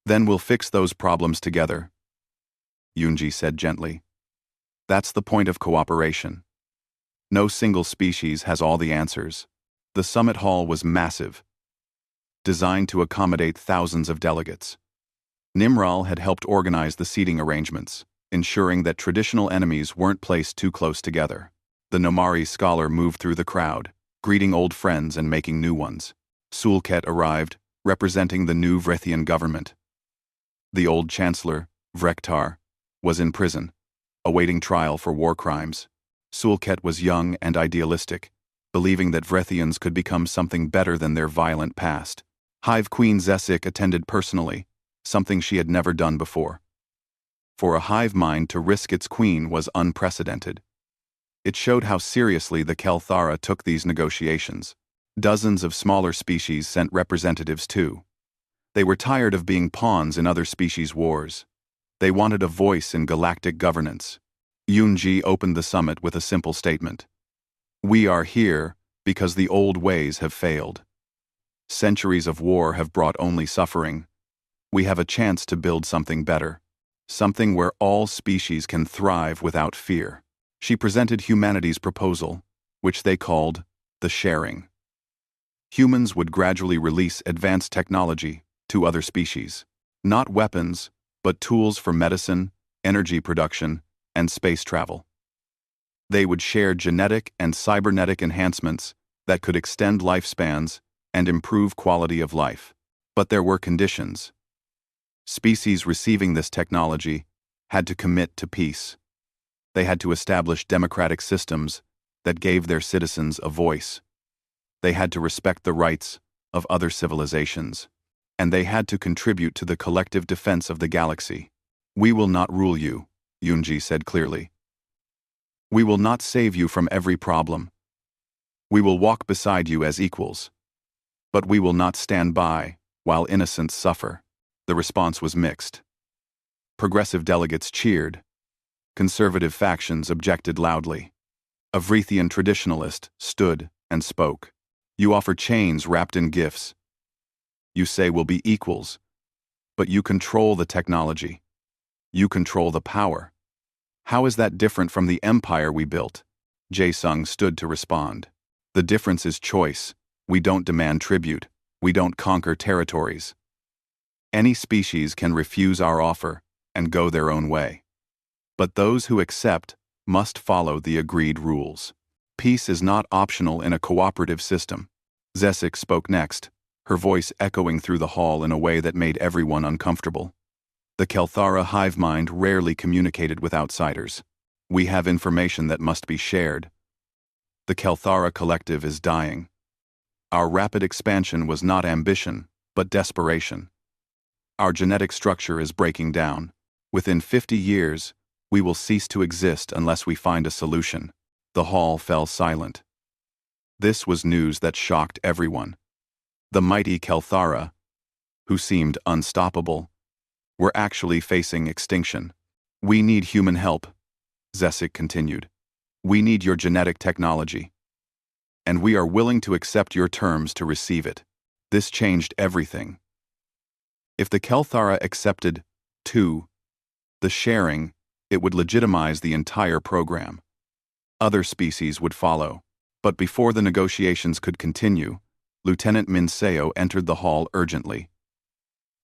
Then we'll fix those problems together," Eunji said gently. "That's the point of cooperation. No single species has all the answers." The summit hall was massive, designed to accommodate thousands of delegates. Nimral had helped organize the seating arrangements, ensuring that traditional enemies weren't placed too close together. The Nomari scholar moved through the crowd, greeting old friends and making new ones. Sulket arrived, representing the new Vrethian government. The old chancellor, Vrektar, was in prison, awaiting trial for war crimes. Sulket was young and idealistic, believing that Vrethians could become something better than their violent past. Hive Queen Zesik attended personally, something she had never done before. For a hive mind to risk its queen was unprecedented. It showed how seriously the Kelthara took these negotiations. Dozens of smaller species sent representatives too. They were tired of being pawns in other species' wars. They wanted a voice in galactic governance. Eunji opened the summit with a simple statement. "We are here because the old ways have failed. Centuries of war have brought only suffering. We have a chance to build something better, something where all species can thrive without fear." She presented humanity's proposal, which they called the sharing. Humans would gradually release advanced technology to other species. Not weapons, but tools for medicine, energy production, and space travel. They would share genetic and cybernetic enhancements that could extend lifespans and improve quality of life. But there were conditions. Species receiving this technology had to commit to peace. They had to establish democratic systems that gave their citizens a voice. They had to respect the rights of other civilizations. And they had to contribute to the collective defense of the galaxy. "We will not rule you," Eunji said clearly. "We will not save you from every problem. We will walk beside you as equals. But we will not stand by while innocents suffer." The response was mixed. Progressive delegates cheered. Conservative factions objected loudly. A Vrethian traditionalist stood and spoke. "You offer chains wrapped in gifts. You say we'll be equals, but you control the technology. You control the power. How is that different from the empire we built?" Jae-sung stood to respond. "The difference is choice. We don't demand tribute. We don't conquer territories. Any species can refuse our offer and go their own way. But those who accept must follow the agreed rules. Peace is not optional in a cooperative system." Zesik spoke next, her voice echoing through the hall in a way that made everyone uncomfortable. The Kelthara hive mind rarely communicated with outsiders. "We have information that must be shared. The Kelthara collective is dying. Our rapid expansion was not ambition, but desperation. Our genetic structure is breaking down. Within 50 years, we will cease to exist unless we find a solution. The hall fell silent. This was news that shocked everyone. The mighty Kelthara, who seemed unstoppable, were actually facing extinction. We need human help, Zesik continued. We need your genetic technology. And we are willing to accept your terms to receive it. This changed everything. If the Kelthara accepted, too, the sharing, it would legitimize the entire program. Other species would follow. But before the negotiations could continue, Lieutenant Min Seo entered the hall urgently.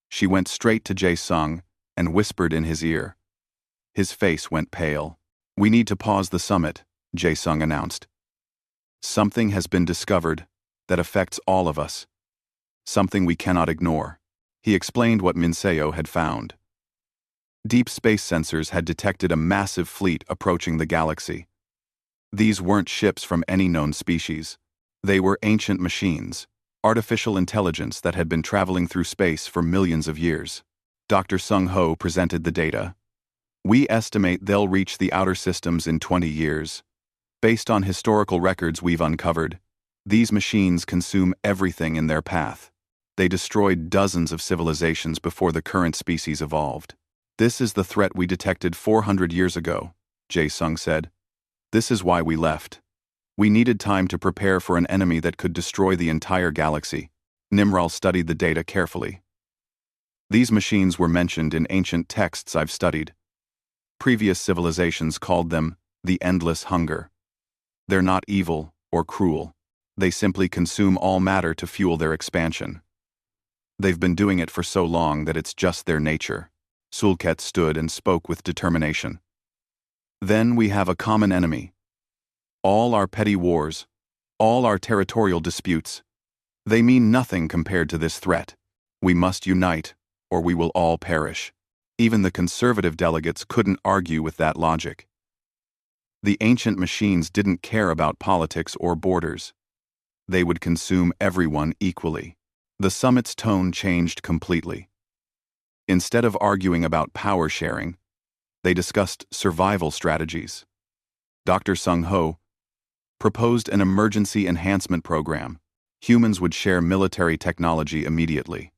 She went straight to Jae Sung and whispered in his ear. His face went pale. We need to pause the summit, Jae Sung announced. Something has been discovered that affects all of us. Something we cannot ignore. He explained what Min Seo had found. Deep space sensors had detected a massive fleet approaching the galaxy. These weren't ships from any known species. They were ancient machines, artificial intelligence that had been traveling through space for millions of years. Dr. Sung Ho presented the data. We estimate they'll reach the outer systems in 20 years. Based on historical records we've uncovered, these machines consume everything in their path. They destroyed dozens of civilizations before the current species evolved. This is the threat we detected 400 years ago, Jae Sung said. This is why we left. We needed time to prepare for an enemy that could destroy the entire galaxy. Nimral studied the data carefully. These machines were mentioned in ancient texts I've studied. Previous civilizations called them the endless hunger. They're not evil or cruel. They simply consume all matter to fuel their expansion. They've been doing it for so long that it's just their nature. Sulket stood and spoke with determination. Then we have a common enemy. All our petty wars, all our territorial disputes, they mean nothing compared to this threat. We must unite, or we will all perish. Even the conservative delegates couldn't argue with that logic. The ancient machines didn't care about politics or borders. They would consume everyone equally. The summit's tone changed completely. Instead of arguing about power sharing, they discussed survival strategies. Dr. Sung Ho proposed an emergency enhancement program. Humans would share military technology immediately.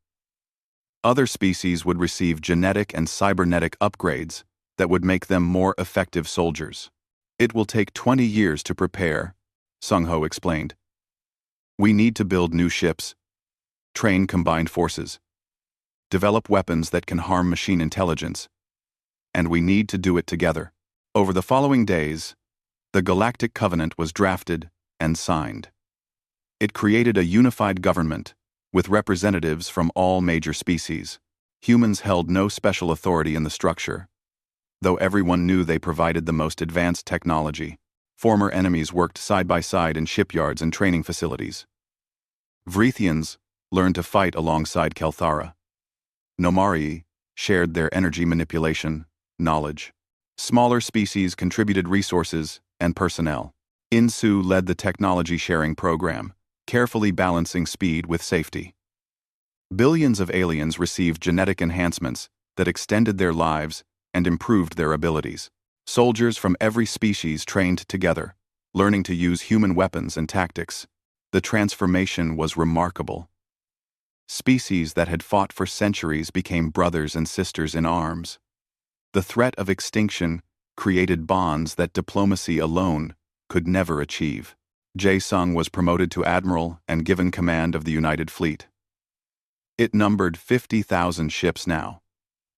Other species would receive genetic and cybernetic upgrades that would make them more effective soldiers. It will take 20 years to prepare, Sung Ho explained. We need to build new ships, train combined forces, develop weapons that can harm machine intelligence, and we need to do it together. Over the following days, the Galactic Covenant was drafted and signed. It created a unified government with representatives from all major species. Humans held no special authority in the structure, though everyone knew they provided the most advanced technology. Former enemies worked side by side in shipyards and training facilities. Vrithians learned to fight alongside Kelthara. Nomarii shared their energy manipulation knowledge. Smaller species contributed resources and personnel. Insu led the technology sharing program, carefully balancing speed with safety. Billions of aliens received genetic enhancements that extended their lives and improved their abilities. Soldiers from every species trained together, learning to use human weapons and tactics. The transformation was remarkable. Species that had fought for centuries became brothers and sisters in arms. The threat of extinction created bonds that diplomacy alone could never achieve. Jae Sung was promoted to admiral and given command of the United Fleet. It numbered 50,000 ships now,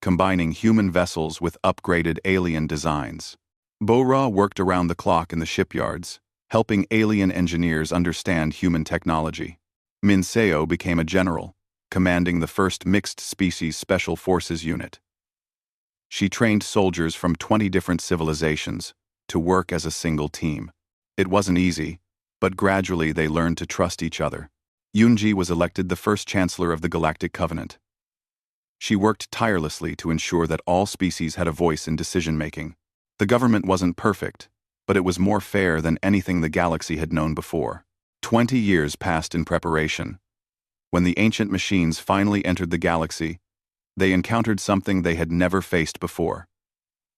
combining human vessels with upgraded alien designs. Bo-Ra worked around the clock in the shipyards, helping alien engineers understand human technology. Min Seo became a general, commanding the first mixed-species special forces unit. She trained soldiers from 20 different civilizations to work as a single team. It wasn't easy, but gradually they learned to trust each other. Yoonji was elected the first chancellor of the Galactic Covenant. She worked tirelessly to ensure that all species had a voice in decision-making. The government wasn't perfect, but it was more fair than anything the galaxy had known before. 20 years passed in preparation. When the ancient machines finally entered the galaxy, they encountered something they had never faced before.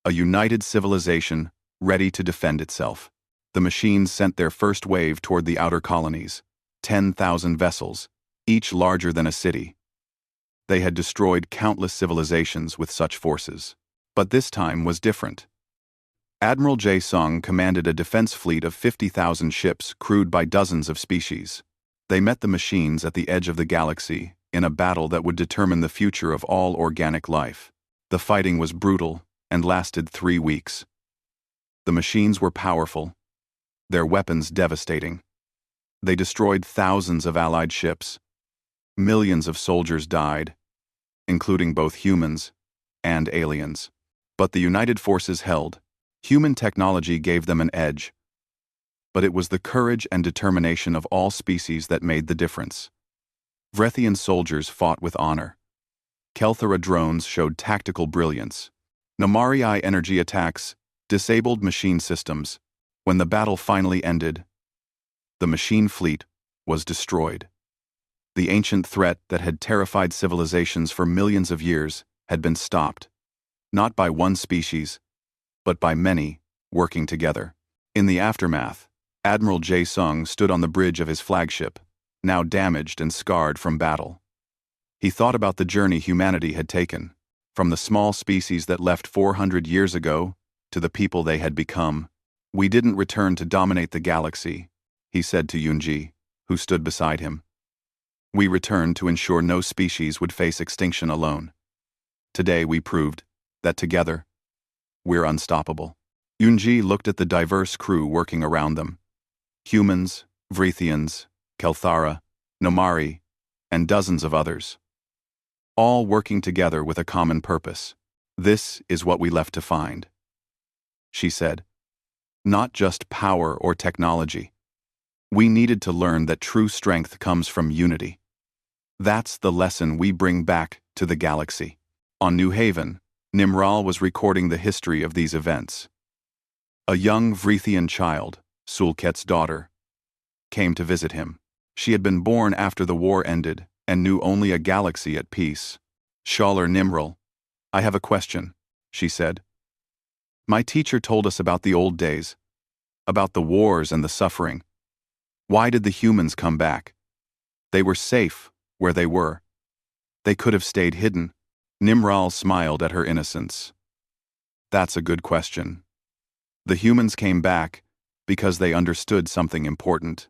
A united civilization ready to defend itself. The machines sent their first wave toward the outer colonies, 10,000 vessels, each larger than a city. They had destroyed countless civilizations with such forces. But this time was different. Admiral J. Sung commanded a defense fleet of 50,000 ships crewed by dozens of species. They met the machines at the edge of the galaxy in a battle that would determine the future of all organic life. The fighting was brutal and lasted 3 weeks. The machines were powerful, their weapons devastating. They destroyed thousands of Allied ships. Millions of soldiers died, including both humans and aliens. But the united forces held. Human technology gave them an edge. But it was the courage and determination of all species that made the difference. Vrethian soldiers fought with honor. Kelthara drones showed tactical brilliance. Nomarii energy attacks disabled machine systems. When the battle finally ended, the machine fleet was destroyed. The ancient threat that had terrified civilizations for millions of years had been stopped, not by one species, but by many working together. In the aftermath, Admiral J. Sung stood on the bridge of his flagship, now damaged and scarred from battle. He thought about the journey humanity had taken, from the small species that left 400 years ago to the people they had become. "We didn't return to dominate the galaxy," he said to Yunji, who stood beside him. "We returned to ensure no species would face extinction alone. Today we proved that together, we're unstoppable." Yunji looked at the diverse crew working around them. Humans, Vrethians, Kelthara, Nomari, and dozens of others. All working together with a common purpose. "This is what we left to find," she said. "Not just power or technology. We needed to learn that true strength comes from unity. That's the lesson we bring back to the galaxy." On New Haven, Nimral was recording the history of these events. A young Vrethian child, Sulket's daughter, came to visit him. She had been born after the war ended and knew only a galaxy at peace. "Shalar Nimral, I have a question," she said. "My teacher told us about the old days, about the wars and the suffering. Why did the humans come back? They were safe where they were. They could have stayed hidden." Nimral smiled at her innocence. "That's a good question. The humans came back because they understood something important.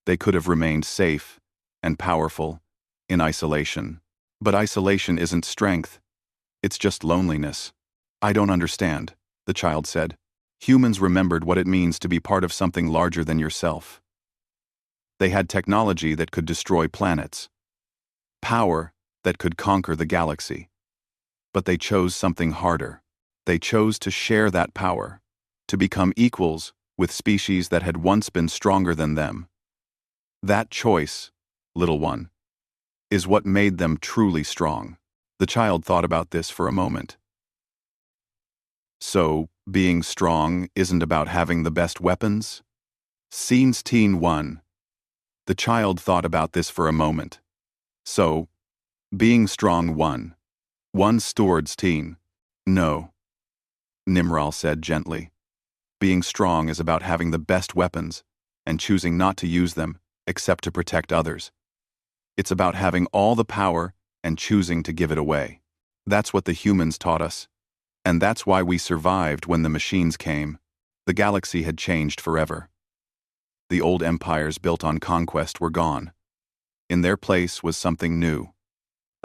They could have remained safe and powerful in isolation. But isolation isn't strength. It's just loneliness." "I don't understand," the child said. "Humans remembered what it means to be part of something larger than yourself. They had technology that could destroy planets, power that could conquer the galaxy. But they chose something harder. They chose to share that power, to become equals with species that had once been stronger than them. That choice, little one, is what made them truly strong." The child thought about this for a moment. "So, being strong isn't about having the best weapons?" Scenes Teen 1. The child thought about this for a moment. "So, being strong one steward's teen." "No," Nimral said gently. "Being strong is about having the best weapons and choosing not to use them except to protect others. It's about having all the power and choosing to give it away. That's what the humans taught us, and that's why we survived when the machines came. The galaxy had changed forever. The old empires built on conquest were gone. In their place was something new.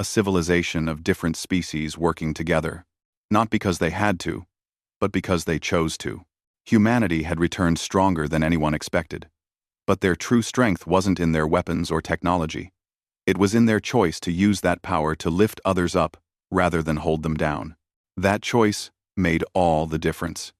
A civilization of different species working together, not because they had to, but because they chose to. Humanity had returned stronger than anyone expected. But their true strength wasn't in their weapons or technology. It was in their choice to use that power to lift others up rather than hold them down. That choice made all the difference."